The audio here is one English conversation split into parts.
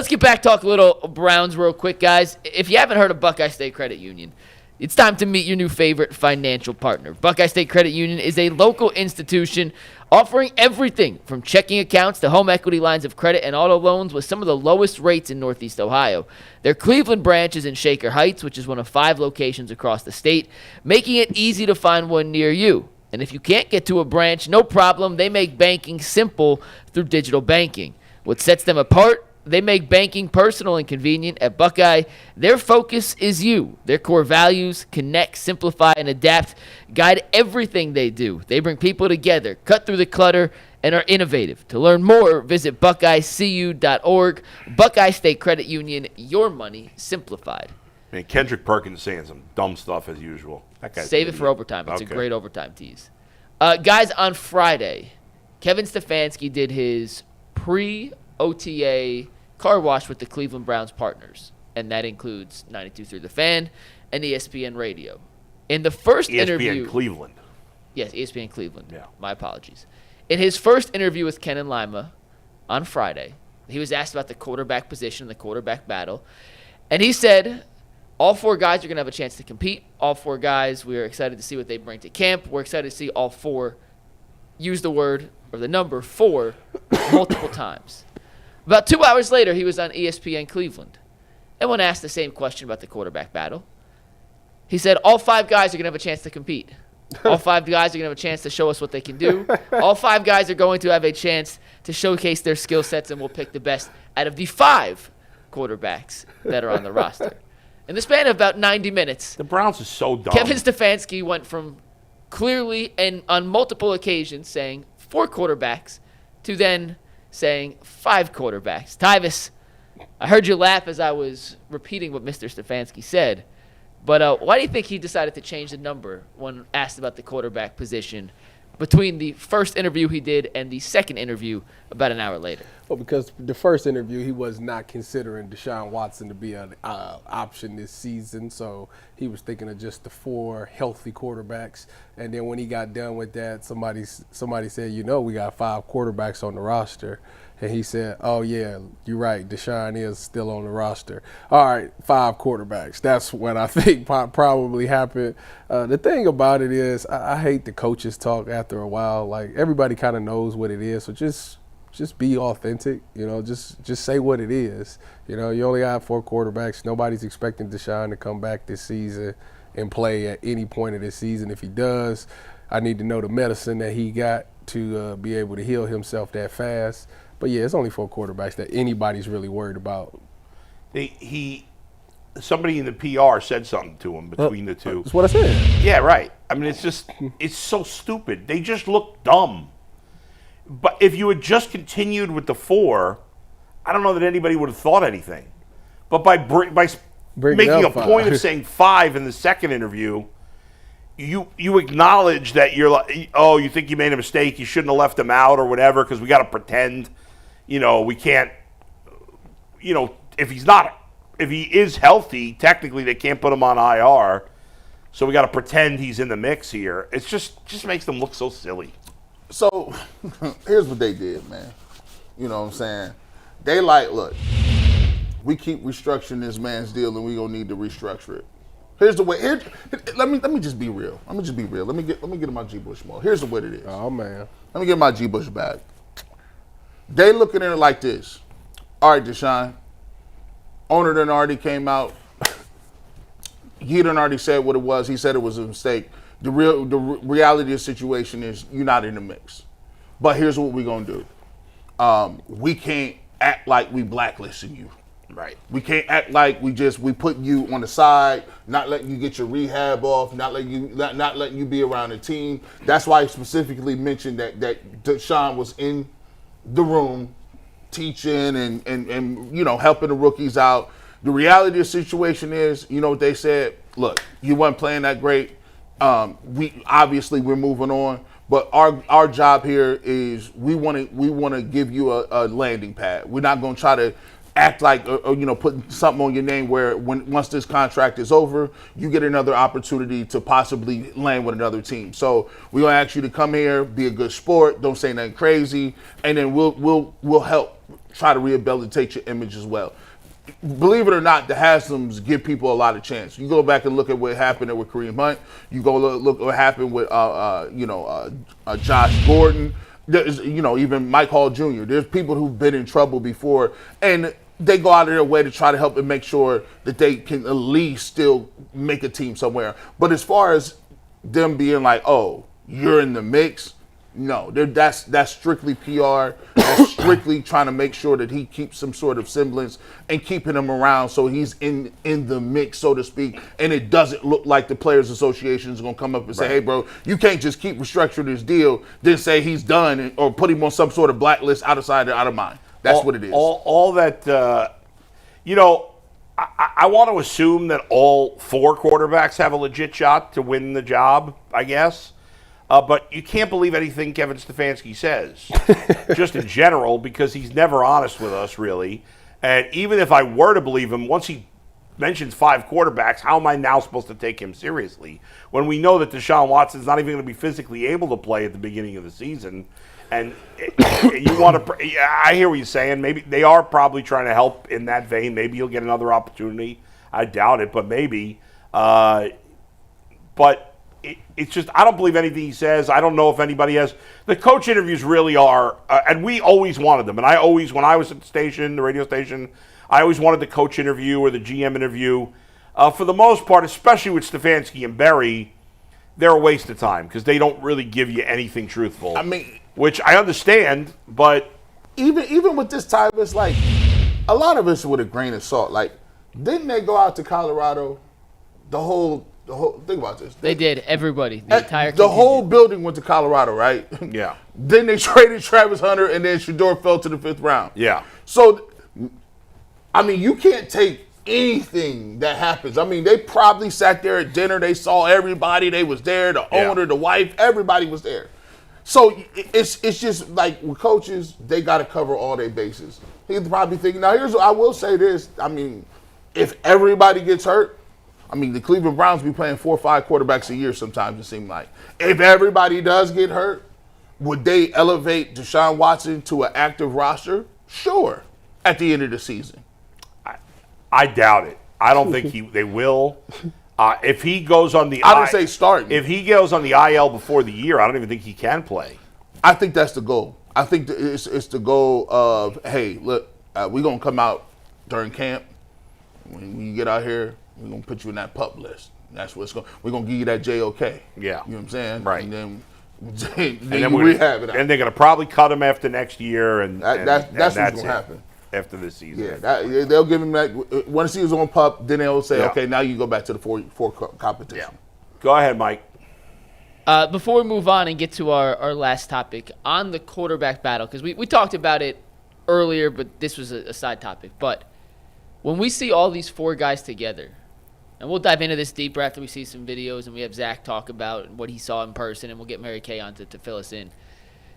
let's get back, talk a little Browns real quick, guys. If you haven't heard of Buckeye State Credit Union, it's time to meet your new favorite financial partner. Buckeye State Credit Union is a local institution offering everything from checking accounts to home equity lines of credit and auto loans with some of the lowest rates in Northeast Ohio. Their Cleveland branch is in Shaker Heights, which is one of 5 locations across the state, making it easy to find one near you. And if you can't get to a branch, no problem. They make banking simple through digital banking. What sets them apart? They make banking personal and convenient. At Buckeye, their focus is you. Their core values, connect, simplify, and adapt, guide everything they do. They bring people together, cut through the clutter, and are innovative. To learn more, visit buckeyecu.org. Buckeye State Credit Union, your money simplified. Man, Kendrick Perkins saying some dumb stuff as usual. Save it for overtime. It's a great overtime tease. Guys, on Friday, Kevin Stefanski did his pre-OTA car wash with the Cleveland Browns partners, and that includes 92.3 The Fan and ESPN Radio. In the first interview, ESPN Cleveland. Yes, ESPN Cleveland. Yeah. My apologies. In his first interview with Ken and Lima on Friday, he was asked about the quarterback position, the quarterback battle, and he said, all 4 guys are going to have a chance to compete. All 4 guys, we are excited to see what they bring to camp. We're excited to see all 4 use the word or the number 4 multiple times. About 2 hours later, he was on ESPN Cleveland. And when asked the same question about the quarterback battle, he said, all 5 guys are going to have a chance to compete. All 5 guys are going to have a chance to show us what they can do. All 5 guys are going to have a chance to showcase their skill sets, and we'll pick the best out of the 5 quarterbacks that are on the roster. In the span of about 90 minutes, the Browns are so dumb. Kevin Stefanski went from clearly and on multiple occasions saying 4 quarterbacks to then saying 5 quarterbacks. Tyvis, I heard you laugh as I was repeating what Mr. Stefanski said, but why do you think he decided to change the number when asked about the quarterback position between the first interview he did and the second interview about an hour later? Well, because the first interview, he was not considering Deshaun Watson to be an option this season, so he was thinking of just the 4 healthy quarterbacks. And then when he got done with that, somebody said, we got 5 quarterbacks on the roster. And he said, oh, yeah, you're right, Deshaun is still on the roster. All right, 5 quarterbacks. That's what I think probably happened. The thing about it is I hate the coaches talk after a while. Like, everybody kind of knows what it is, so just be authentic, just say what it is. You only have 4 quarterbacks. Nobody's expecting Deshaun to come back this season and play at any point of this season. If he does, I need to know the medicine that he got to be able to heal himself that fast. But, yeah, it's only 4 quarterbacks that anybody's really worried about. Somebody in the PR said something to him between the 2. That's what I said. Yeah, right. I mean, it's so stupid. They just look dumb. But if you had just continued with the 4, I don't know that anybody would have thought anything. But by making a point of saying 5 in the second interview, you acknowledge that you're like, oh, you think you made a mistake, you shouldn't have left him out or whatever because we got to pretend, we can't, if he is healthy, technically they can't put him on IR. So we got to pretend he's in the mix here. It's just makes them look so silly. So, here's what they did, man. You know what I'm saying? They look, we keep restructuring this man's deal and we gonna need to restructure it. Here's the way. Let me just be real. Let me get in my G. Bush mode. Here's the way it is. Oh, man. Let me get my G. Bush back. They looking at it like this. All right, Deshaun. Owner done already came out. He done already said what it was. He said it was a mistake. The reality of the situation is you're not in the mix. But here's what we're going to do. We can't act like we blacklisting you. Right. We can't act like we put you on the side, not letting you get your rehab off, not letting you be around the team. That's why I specifically mentioned that Deshaun was in the room teaching and helping the rookies out. The reality of the situation is, what they said, look, you weren't playing that great. We're moving on, but our job here is we want to give you a landing pad. We're not going to try to act like, putting something on your name where once this contract is over, you get another opportunity to possibly land with another team. So we're gonna ask you to come here, be a good sport, don't say nothing crazy, and then we'll help try to rehabilitate your image as well. Believe it or not, the Haslams give people a lot of chance. You go back and look at what happened with Kareem Hunt. You go look what happened with Josh Gordon. There's, even Mike Hall Jr. There's people who've been in trouble before, and they go out of their way to try to help and make sure that they can at least still make a team somewhere. But as far as them being like, oh, you're in the mix, no, that's strictly PR. That's strictly trying to make sure that he keeps some sort of semblance and keeping him around so he's in the mix, so to speak, and it doesn't look like the Players Association is going to come up and say, hey, bro, you can't just keep restructuring this deal, then say he's done or put him on some sort of blacklist, out of sight or out of mind. That's what it is. All that, I want to assume that all 4 quarterbacks have a legit shot to win the job, I guess. But you can't believe anything Kevin Stefanski says, just in general, because he's never honest with us, really. And even if I were to believe him, once he mentions 5 quarterbacks, how am I now supposed to take him seriously? When we know that Deshaun Watson's not even going to be physically able to play at the beginning of the season. And you want to, I hear what you're saying. Maybe they are probably trying to help in that vein. Maybe he'll get another opportunity. I doubt it, but maybe. But it's just, I don't believe anything he says. I don't know if anybody has. The coach interviews really are, and we always wanted them. And I always, when I was at the station, the radio station, I always wanted the coach interview or the GM interview. For the most part, especially with Stefanski and Berry, they're a waste of time because they don't really give you anything truthful. I mean, which I understand, but even with this time, it's like a lot of it's with a grain of salt. Like, didn't they go out to Colorado? The whole think about this. They did. Everybody, the entire the whole building went to Colorado, right? Yeah. Then they traded Travis Hunter, and then Shedeur fell to the 5th round. Yeah. So, I mean, you can't take anything that happens. I mean, they probably sat there at dinner. They saw everybody. They was there. The owner, the wife, everybody was there. So it's just like with coaches, they got to cover all their bases. He's probably thinking, now here's what I will say this. I mean, if everybody gets hurt, I mean, the Cleveland Browns be playing 4 or 5 quarterbacks a year sometimes, it seems like. If everybody does get hurt, would they elevate Deshaun Watson to an active roster? Sure, at the end of the season. I doubt it. I don't think they will. If he goes on the I didn't say starting. If he goes on the IL before the year, I don't even think he can play. I think that's the goal. I think it's the goal of, hey, look, we're going to come out during camp. When you get out here, we're going to put you in that PUP list. That's what's going. We're going to give you that JOK. Yeah. You know what I'm saying? Right. And then we rehab it. And they're going to probably cut him after next year. And that's what's going to happen. After this season. Yeah, they'll give him that. Once he was on PUP, then they'll say, okay, now you go back to the four competition. Yeah. Go ahead, Mike. Before we move on and get to our last topic, on the quarterback battle, because we talked about it earlier, but this was a side topic. But when we see all these 4 guys together, and we'll dive into this deeper after we see some videos and we have Zach talk about what he saw in person, and we'll get Mary Kay on to fill us in.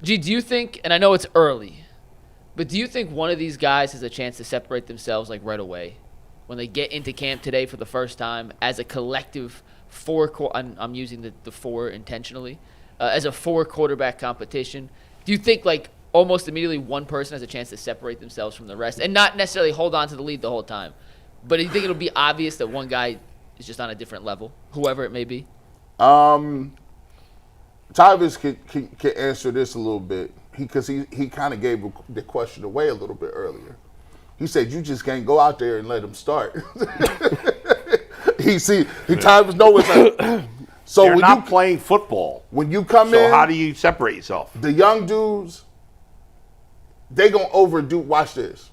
G, do you think, and I know it's early, but do you think one of these guys has a chance to separate themselves like right away when they get into camp today for the first time as a collective 4? I'm using the 4 intentionally as a 4 quarterback competition. Do you think like almost immediately one person has a chance to separate themselves from the rest and not necessarily hold on to the lead the whole time? But do you think it'll be obvious that one guy is just on a different level, whoever it may be? Tyvis can answer this a little bit. Because he kind of gave the question away a little bit earlier. He said, you just can't go out there and let him start. Tyvis knows it's like, so They're when not playing football. When you come in. So how do you separate yourself? The young dudes, they going to overdo. Watch this.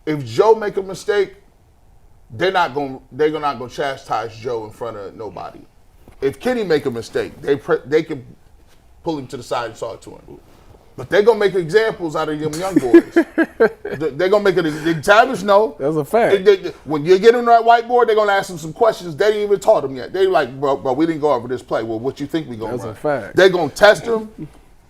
If Joe make a mistake, they're not going to chastise Joe in front of nobody. If Kenny make a mistake, they can pull him to the side and talk to him. But they're going to make examples out of them young boys. They're going to make it. Tyvis know. That's a fact. When you get on that whiteboard, they're going to ask them some questions they didn't even taught them yet. They're like, bro, we didn't go over this play. Well, what you think we going to run? That's a fact. They're going to test them.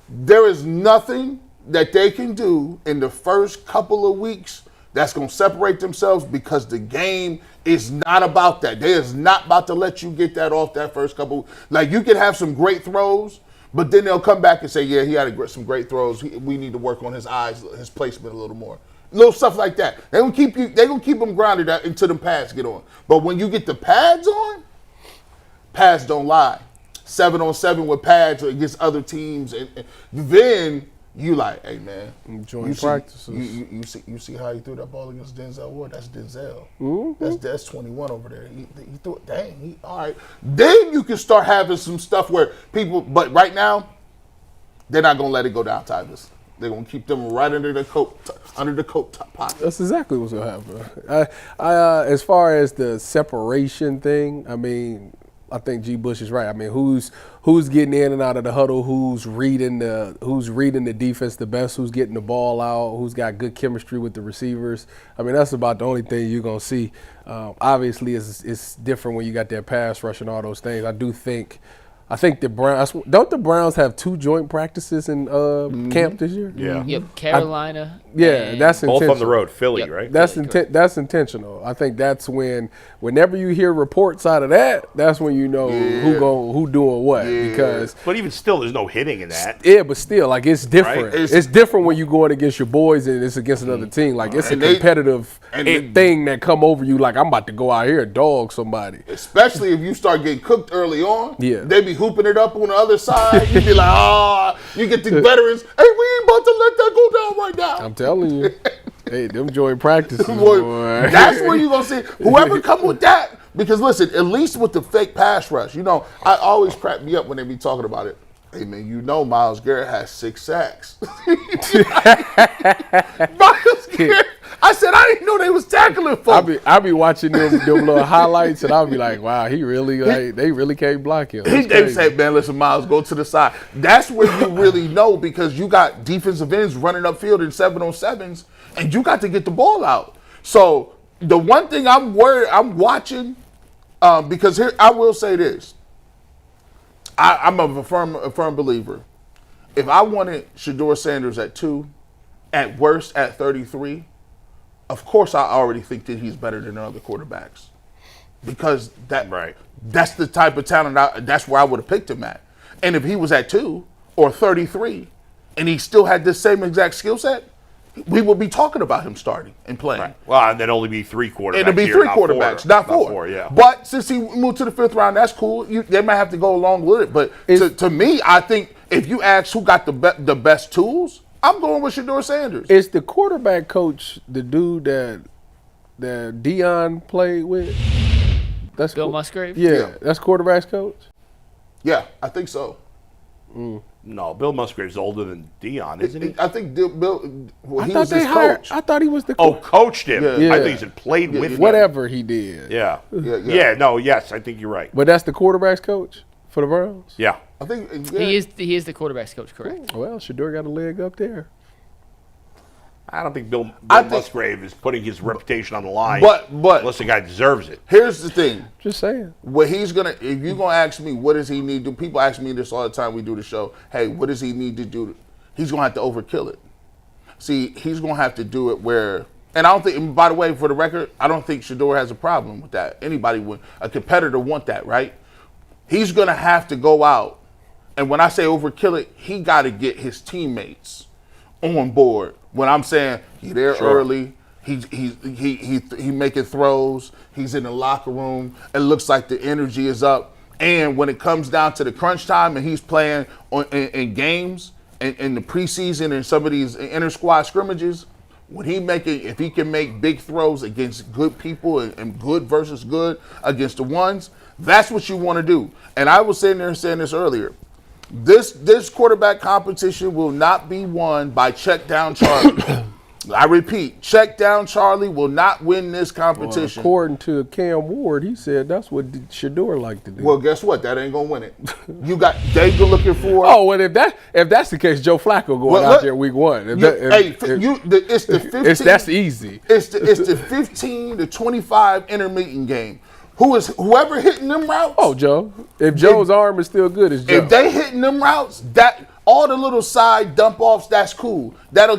There is nothing that they can do in the first couple of weeks that's going to separate themselves because the game is not about that. They is not about to let you get that off that first couple. Like, you can have some great throws, but then they'll come back and say, yeah, he had some great throws. We need to work on his eyes, his placement a little more. Little stuff like that. They're going to keep them grounded until the pads get on. But when you get the pads on, pads don't lie. 7-on-7 with pads against other teams, and then you like, hey man, joint practices. You see how he threw that ball against Denzel Ward? That's Denzel. Mm-hmm. That's 21 over there. He threw it. Dang. All right. Then you can start having some stuff where people. But right now, they're not gonna let it go down, Tigers. They're gonna keep them right under the coat pocket. That's exactly what's gonna happen. As far as the separation thing, I mean, I think G. Bush is right. I mean, who's getting in and out of the huddle? Who's reading the defense the best? Who's getting the ball out? Who's got good chemistry with the receivers? I mean, that's about the only thing you're gonna see. Obviously, it's different when you got that pass rush and all those things. I think the Browns don't the Browns have 2 joint practices in camp this year? Yeah. Yep, Carolina. That's intentional. Both on the road, Philly, Yep. right? That's intentional. I think that's whenever you hear reports out of that, that's when you know who doing what. Because But even still, there's no hitting in that. but still, like, it's different. Right? It's different when you going against your boys and it's against another team. Like, it's a competitive thing that come over you. Like, I'm about to go out here and dog somebody. Especially if you start getting cooked early on. Yeah. They be hooping it up on the other side. You be like, you get the veterans. Hey, we ain't about to let that go down right now. I'm telling you. Hey, them joint practices, Boy, boy. that's where you gonna see whoever come with that. Because listen, at least with the fake pass rush, I always crack me up when they be talking about it. Hey man, Myles Garrett has 6 sacks. Myles Garrett. I said I didn't know they was tackling folks. I be watching them little highlights and I'll be like, wow, they really can't block him. They say, man, listen, Myles, go to the side. That's where you really know, because you got defensive ends running upfield in 7-on-7s, and you got to get the ball out. So the one thing I'm watching, because here I will say this. I'm a firm believer. If I wanted Shedeur Sanders at 2, at worst at 33, of course I already think that he's better than other quarterbacks, because that's the type of talent. That's where I would have picked him at. And if he was at 2 or 33, and he still had the same exact skill set, we would be talking about him starting and playing. Right. Well, and then only be 3 quarterbacks. It'll be 3 quarterbacks, not 4. Yeah. But since he moved to the 5th round, that's cool. They might have to go along with it. But to me, I think if you ask who got the best tools, I'm going with Shedeur Sanders. Is the quarterback coach the dude that Deion played with? That's Bill Musgrave? Yeah, that's quarterback's coach? Yeah, I think so. No, Bill Musgrave's older than Deion, isn't he? I think Bill. Well, he I thought was his coach. I thought he was the Oh, coach. coached him. Yeah. I think he said played with him. Whatever he did. Yeah. Yeah. Yes, I think you're right. But that's the quarterback's coach for the Browns? Yeah. I think He is the quarterback's coach, correct? Well, Shedeur got a leg up there. I don't think Bill think- Musgrave is putting his reputation on the line. But unless the guy deserves it. here's the thing. Just saying. If you're gonna ask me, what does he need to do? People ask me this all the time. We do the show. Hey, what does he need to do? He's gonna have to overkill it. See, he's gonna have to do it where. And I don't think. And by the way, for the record, I don't think Shedeur has a problem with that. Anybody would. A competitor want that, right? He's gonna have to go out, and when I say overkill it, he got to get his teammates on board. When I'm saying he there early. He making throws. He's in the locker room. It looks like the energy is up. And when it comes down to the crunch time and he's playing in games in the preseason and some of these inter squad scrimmages, if he can make big throws against good people and good versus good against the ones, that's what you want to do. And I was sitting there saying this earlier. This quarterback competition will not be won by check down Charlie. I repeat, check down Charlie will not win this competition. Well, according to Cam Ward, he said that's what Shedeur like to do. Well, guess what? That ain't gonna win it. You got David looking for. Oh, well, if that's the case, Joe Flacco going out there week 1. It's the 15. That's easy. It's the 15 to 25 intermediate game. Whoever hitting them routes? Oh, Joe. If Joe's arm is still good, it's Joe. If they hitting them routes, that All the little side dump offs, that's cool. That'll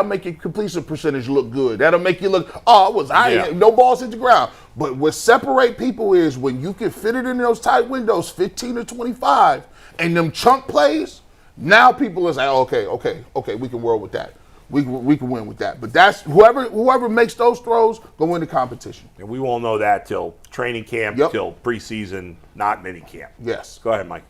make your completion percentage look good. That'll make you look, no balls hit the ground. But what separate people is when you can fit it in those tight windows, 15 or 25, and them chunk plays, now people is like, okay, we can work with that. We can win with that. But that's whoever makes those throws go win the competition. And we won't know that till training camp, till preseason, not mini camp. Yes. Go ahead, Mike.